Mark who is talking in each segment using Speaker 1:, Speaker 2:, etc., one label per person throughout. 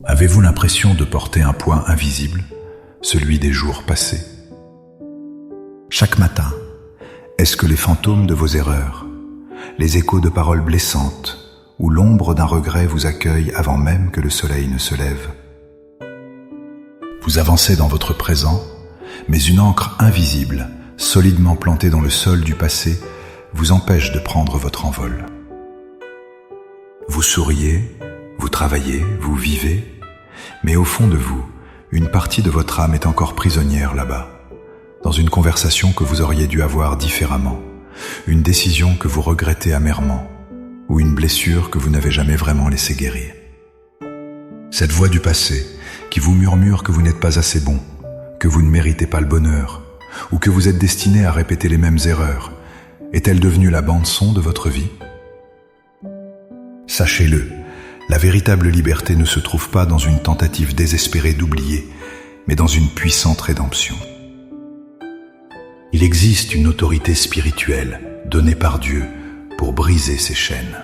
Speaker 1: Avez-vous l'impression de porter un poids invisible, celui des jours passés? Chaque matin, est-ce que les fantômes de vos erreurs, les échos de paroles blessantes ou l'ombre d'un regret vous accueillent avant même que le soleil ne se lève? Vous avancez dans votre présent, mais une ancre invisible, solidement plantée dans le sol du passé, vous empêche de prendre votre envol. Vous souriez, vous travaillez, vous vivez, mais au fond de vous, une partie de votre âme est encore prisonnière là-bas, dans une conversation que vous auriez dû avoir différemment, une décision que vous regrettez amèrement, ou une blessure que vous n'avez jamais vraiment laissé guérir. Cette voix du passé qui vous murmure que vous n'êtes pas assez bon, que vous ne méritez pas le bonheur, ou que vous êtes destiné à répéter les mêmes erreurs, est-elle devenue la bande-son de votre vie? Sachez-le, la véritable liberté ne se trouve pas dans une tentative désespérée d'oublier, mais dans une puissante rédemption. Il existe une autorité spirituelle donnée par Dieu pour briser ces chaînes.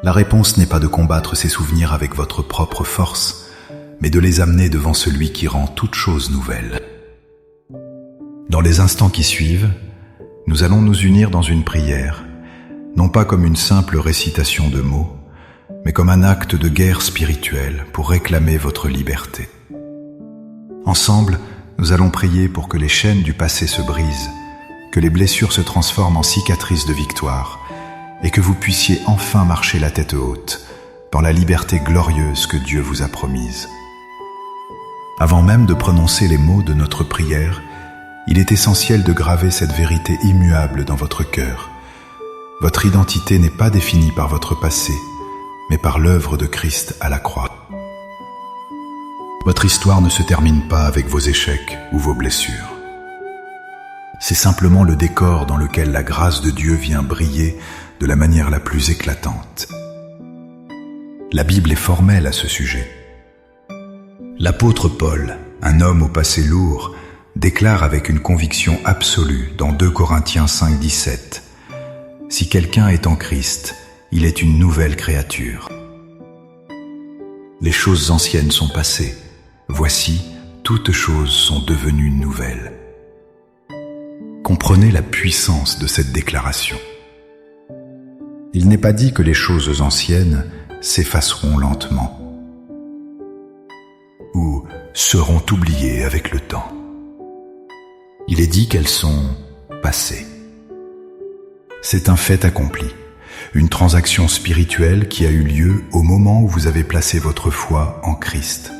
Speaker 1: La réponse n'est pas de combattre ces souvenirs avec votre propre force, mais de les amener devant celui qui rend toute chose nouvelle. Dans les instants qui suivent, nous allons nous unir dans une prière, non pas comme une simple récitation de mots, mais comme un acte de guerre spirituelle pour réclamer votre liberté. Ensemble, nous allons prier pour que les chaînes du passé se brisent, que les blessures se transforment en cicatrices de victoire, et que vous puissiez enfin marcher la tête haute dans la liberté glorieuse que Dieu vous a promise. Avant même de prononcer les mots de notre prière, il est essentiel de graver cette vérité immuable dans votre cœur. Votre identité n'est pas définie par votre passé, mais par l'œuvre de Christ à la croix. Votre histoire ne se termine pas avec vos échecs ou vos blessures. C'est simplement le décor dans lequel la grâce de Dieu vient briller de la manière la plus éclatante. La Bible est formelle à ce sujet. L'apôtre Paul, un homme au passé lourd, déclare avec une conviction absolue dans 2 Corinthiens 5, 17 « Si quelqu'un est en Christ, il est une nouvelle créature. Les choses anciennes sont passées. Voici, toutes choses sont devenues nouvelles. » Comprenez la puissance de cette déclaration. Il n'est pas dit que les choses anciennes s'effaceront lentement ou seront oubliées avec le temps. Il est dit qu'elles sont passées. C'est un fait accompli, une transaction spirituelle qui a eu lieu au moment où vous avez placé votre foi en Christ.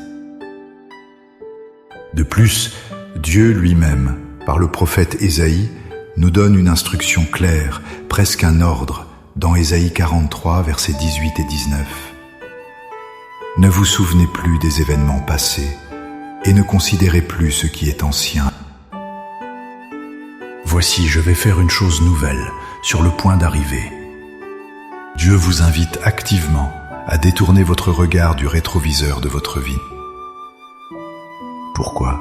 Speaker 1: De plus, Dieu lui-même, par le prophète Ésaïe, nous donne une instruction claire, presque un ordre, dans Ésaïe 43, versets 18 et 19. « Ne vous souvenez plus des événements passés, et ne considérez plus ce qui est ancien. Voici, je vais faire une chose nouvelle, sur le point d'arriver. » Dieu vous invite activement à détourner votre regard du rétroviseur de votre vie. Pourquoi?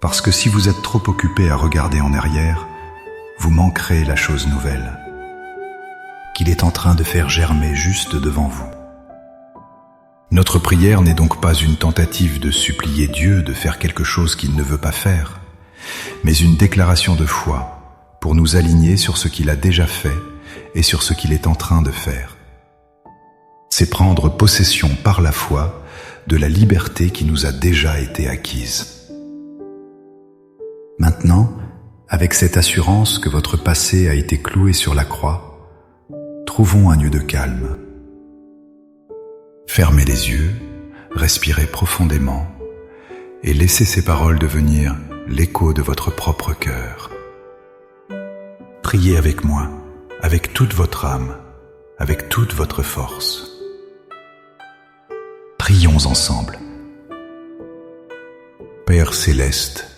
Speaker 1: Parce que si vous êtes trop occupé à regarder en arrière, vous manquerez la chose nouvelle qu'il est en train de faire germer juste devant vous. Notre prière n'est donc pas une tentative de supplier Dieu de faire quelque chose qu'il ne veut pas faire, mais une déclaration de foi pour nous aligner sur ce qu'il a déjà fait et sur ce qu'il est en train de faire. C'est prendre possession par la foi de la liberté qui nous a déjà été acquise. Maintenant, avec cette assurance que votre passé a été cloué sur la croix, trouvons un lieu de calme. Fermez les yeux, respirez profondément et laissez ces paroles devenir l'écho de votre propre cœur. Priez avec moi, avec toute votre âme, avec toute votre force. Prions ensemble. Père céleste,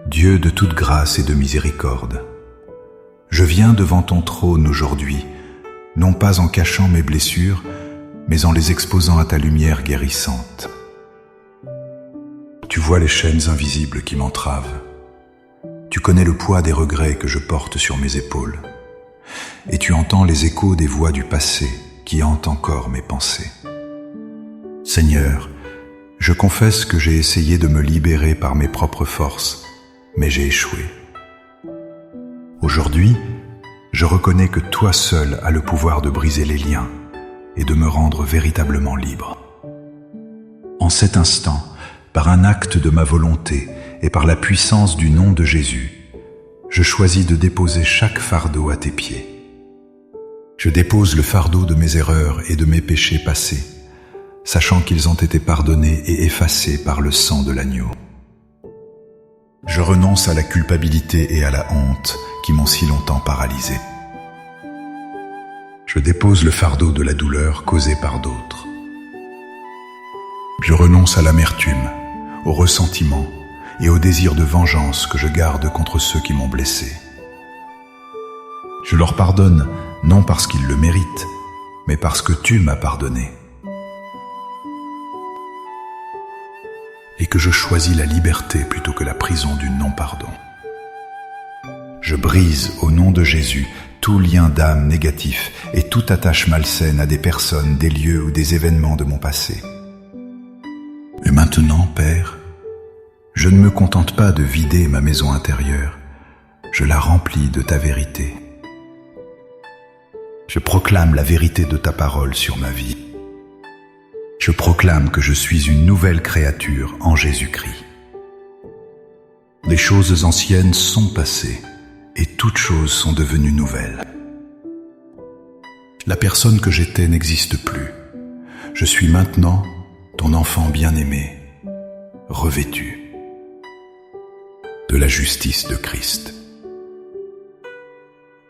Speaker 1: Dieu de toute grâce et de miséricorde, je viens devant ton trône aujourd'hui, non pas en cachant mes blessures, mais en les exposant à ta lumière guérissante. Tu vois les chaînes invisibles qui m'entravent. Tu connais le poids des regrets que je porte sur mes épaules. Et tu entends les échos des voix du passé qui hante encore mes pensées. Seigneur, je confesse que j'ai essayé de me libérer par mes propres forces, mais j'ai échoué. Aujourd'hui, je reconnais que toi seul as le pouvoir de briser les liens et de me rendre véritablement libre. En cet instant, par un acte de ma volonté et par la puissance du nom de Jésus, je choisis de déposer chaque fardeau à tes pieds. Je dépose le fardeau de mes erreurs et de mes péchés passés, sachant qu'ils ont été pardonnés et effacés par le sang de l'agneau. Je renonce à la culpabilité et à la honte qui m'ont si longtemps paralysé. Je dépose le fardeau de la douleur causée par d'autres. Je renonce à l'amertume, au ressentiment et au désir de vengeance que je garde contre ceux qui m'ont blessé. Je leur pardonne non parce qu'ils le méritent, mais parce que tu m'as pardonné. Et que je choisis la liberté plutôt que la prison du non-pardon. Je brise au nom de Jésus tout lien d'âme négatif et toute attache malsaine à des personnes, des lieux ou des événements de mon passé. Et maintenant, Père, je ne me contente pas de vider ma maison intérieure, je la remplis de ta vérité. Je proclame la vérité de ta parole sur ma vie. Je proclame que je suis une nouvelle créature en Jésus-Christ. Les choses anciennes sont passées et toutes choses sont devenues nouvelles. La personne que j'étais n'existe plus. Je suis maintenant ton enfant bien-aimé, revêtu de la justice de Christ.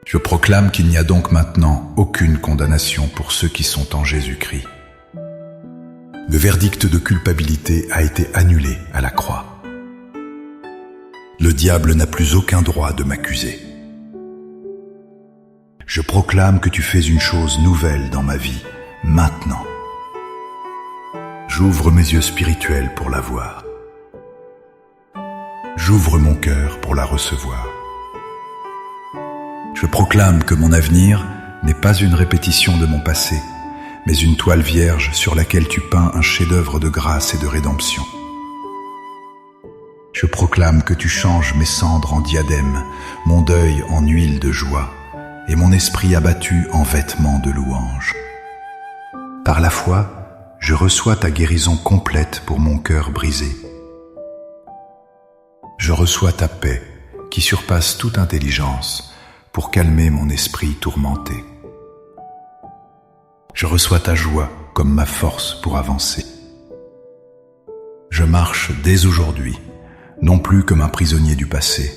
Speaker 1: Je proclame qu'il n'y a donc maintenant aucune condamnation pour ceux qui sont en Jésus-Christ. Le verdict de culpabilité a été annulé à la croix. Le diable n'a plus aucun droit de m'accuser. Je proclame que tu fais une chose nouvelle dans ma vie, maintenant. J'ouvre mes yeux spirituels pour la voir. J'ouvre mon cœur pour la recevoir. Je proclame que mon avenir n'est pas une répétition de mon passé, mais une toile vierge sur laquelle tu peins un chef-d'œuvre de grâce et de rédemption. Je proclame que tu changes mes cendres en diadème, mon deuil en huile de joie, et mon esprit abattu en vêtements de louange. Par la foi, je reçois ta guérison complète pour mon cœur brisé. Je reçois ta paix, qui surpasse toute intelligence, pour calmer mon esprit tourmenté. Je reçois ta joie comme ma force pour avancer. Je marche dès aujourd'hui, non plus comme un prisonnier du passé,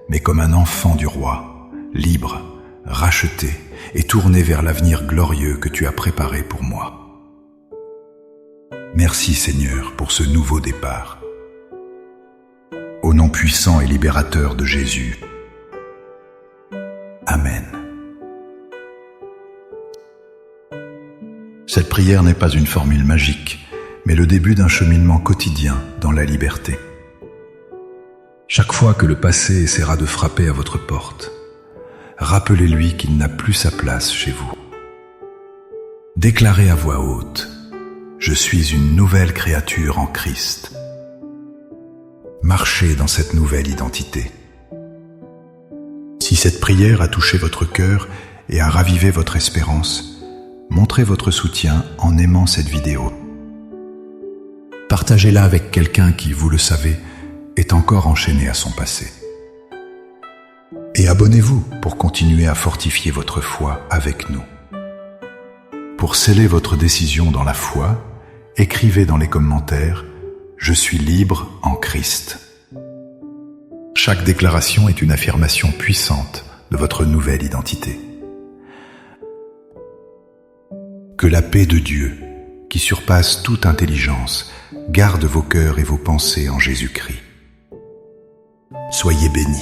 Speaker 1: mais comme un enfant du roi, libre, racheté et tourné vers l'avenir glorieux que tu as préparé pour moi. Merci Seigneur pour ce nouveau départ. Au nom puissant et libérateur de Jésus. Amen. Cette prière n'est pas une formule magique, mais le début d'un cheminement quotidien dans la liberté. Chaque fois que le passé essaiera de frapper à votre porte, rappelez-lui qu'il n'a plus sa place chez vous. Déclarez à voix haute « Je suis une nouvelle créature en Christ ». Marchez dans cette nouvelle identité. Si cette prière a touché votre cœur et a ravivé votre espérance, montrez votre soutien en aimant cette vidéo. Partagez-la avec quelqu'un qui, vous le savez, est encore enchaîné à son passé. Et abonnez-vous pour continuer à fortifier votre foi avec nous. Pour sceller votre décision dans la foi, écrivez dans les commentaires « Je suis libre en Christ ». Chaque déclaration est une affirmation puissante de votre nouvelle identité. Que la paix de Dieu, qui surpasse toute intelligence, garde vos cœurs et vos pensées en Jésus-Christ. Soyez bénis.